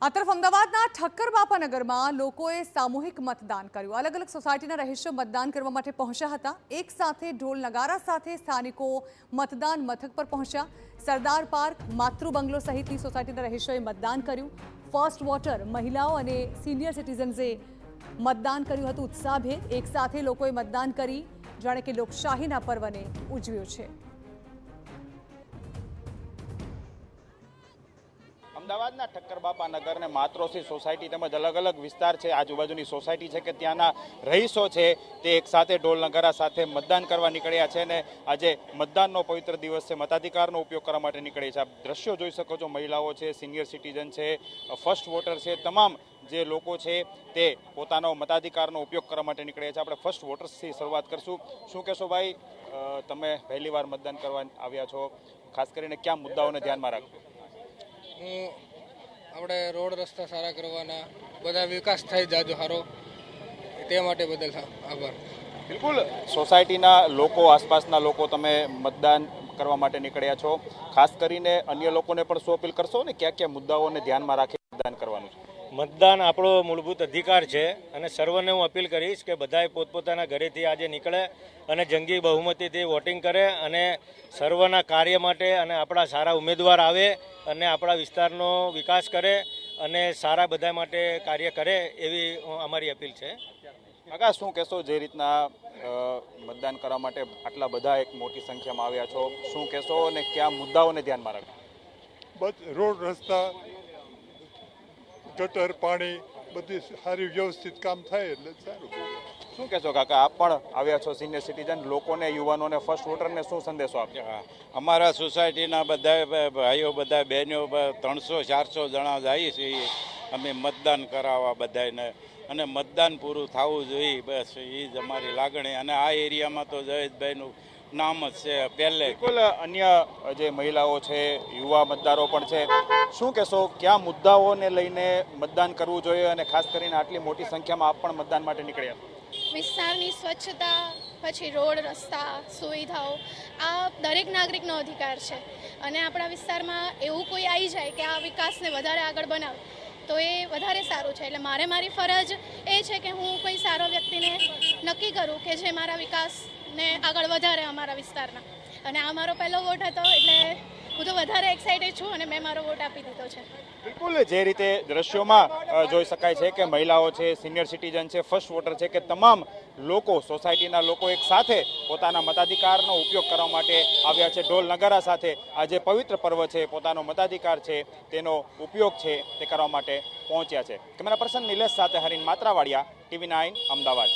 આ તરફ અમદાવાદના ઠક્કર બાપા નગરમાં લોકોએ સામૂહિક મતદાન કર્યું। અલગ અલગ સોસાયટીના રહીશો મતદાન કરવા માટે પહોંચ્યા હતા। એક સાથે ઢોલ નગારા સાથે સ્થાનિકો મતદાન મથક પર પહોંચ્યા। સરદાર પાર્ક, માતૃ બંગલો સહિતની સોસાયટીના રહીશોએ મતદાન કર્યું। ફર્સ્ટ વોટર મહિલાઓ અને સિનિયર સિટીઝન્સે મતદાન કર્યું હતું ઉત્સાહભેર। એક સાથે લોકોએ મતદાન કરી જાણે કે લોકશાહીના પર્વને ઉજવ્યો છે। અમદાવાદના ઠક્કર બાપા નગર ને માતૃશ્રી સોસાયટી તેમજ અલગ અલગ વિસ્તાર છે, આજુબાજુની સોસાયટી છે કે ત્યાંના રહીશો છે તે એક સાથે ઢોલ નગારા સાથે મતદાન કરવા નીકળ્યા છે અને આજે મતદાનનો પવિત્ર દિવસ છે, મતાધિકારનો ઉપયોગ કરવા માટે નીકળ્યા છે। આપ દ્રશ્યો જોઈ શકો છો, મહિલાઓ છે, સિનિયર સિટીઝન છે, ફર્સ્ટ વોટર છે, તમામ જે લોકો છે તે પોતાનો મતાધિકારનો ઉપયોગ કરવા માટે નીકળ્યા છે। આપણે ફર્સ્ટ વોટર્સથી શરૂઆત કરશું। શું કહેશો ભાઈ, તમે પહેલી વાર મતદાન કરવા આવ્યા છો, ખાસ કરીને કયા મુદ્દાઓને ધ્યાનમાં રાખો? આપણે રોડ રસ્તા સારા કરવાના, બધા વિકાસ થાય જાજો સારો, તે માટે બદલ આભાર। બિલકુલ, સોસાયટીના લોકો, આસપાસના લોકો તમે મતદાન કરવા માટે નીકળ્યા છો, ખાસ કરીને અન્ય લોકોને પણ શું અપીલ કરશો ને કયા કયા મુદ્દાઓને ધ્યાનમાં રાખી મતદાન કરવાનું છે? મતદાન આપણો મૂળભૂત અધિકાર છે અને સર્વને હું અપીલ કરીશ કે બધાએ પોતપોતાના ઘરેથી આજે નીકળે અને જંગી બહુમતીથી વોટિંગ કરે અને સર્વના કાર્ય માટે અને આપણા સારા ઉમેદવાર આવે અને આપણા વિસ્તારનો વિકાસ કરે અને સારા બધા માટે કાર્ય કરે એવી અમારી અપીલ છે। કાકા, શું કહેશો, જે રીતના મતદાન કરવા માટે આટલા બધા એક મોટી સંખ્યામાં આવ્યા છો, શું કહેશો અને કયા મુદ્દાઓને ધ્યાનમાં રાખો? રોડ રસ્તા, ગટર, પાણી, બધી સારી વ્યવસ્થિત કામ થાય એટલે સારું। શું કહેશો કાકા, આપ પણ આવ્યા છો, સિનિયર સિટીઝન, લોકોને, યુવાનોને, ફર્સ્ટ વોટરને શું સંદેશો આપજો? અમારા સોસાયટીના બધા ભાઈઓ, બધા બહેનો 300-400 જણા જઈએ છીએ અમે મતદાન કરાવવા બધાને, અને મતદાન પૂરું થવું જોઈએ, બસ એ જ અમારી લાગણી। અને આ એરિયામાં તો જયેશભાઈનું નામ જ છે પહેલે। બિલકુલ, અન્ય જે મહિલાઓ છે, યુવા મતદારો પણ છે, શું કહેશો, કયા મુદ્દાઓને લઈને મતદાન કરવું જોઈએ અને ખાસ કરીને આટલી મોટી સંખ્યામાં આપ પણ મતદાન માટે નીકળ્યા? વિસ્તારની સ્વચ્છતા, પછી રોડ રસ્તા, સુવિધાઓ, આ દરેક નાગરિકનો અધિકાર છે અને આપણા વિસ્તારમાં એવું કોઈ આવી જાય કે આ વિકાસને વધારે આગળ બનાવે તો એ વધારે સારું છે। એટલે મારી ફરજ એ છે કે હું કોઈ સારો વ્યક્તિને નક્કી કરું કે જે મારા વિકાસને આગળ વધારે અમારા વિસ્તારના, અને આ મારો પહેલો વોટ હતો એટલે હું તો વધારે એક્સાઇટેડ છું અને મેં મારો વોટ આપી દીધો છે। બિલકુલ, જે રીતે દ્રશ્યોમાં જોઈ શકાય છે કે મહિલાઓ છે, સિનિયર સિટીઝન છે, ફર્સ્ટ વોટર છે કે તમામ લોકો, સોસાયટીના લોકો એક સાથે પોતાના મતાધિકારનો ઉપયોગ કરવા માટે આવ્યા છે। ઢોલ નગારા સાથે આ જે પવિત્ર પર્વ છે, પોતાનો મતાધિકાર છે તેનો ઉપયોગ છે તે કરવા માટે પહોંચ્યા છે। કેમેરા પર્સન નિલેશ સાથે હરીન માત્રાવાડિયા, TV9 અમદાવાદ।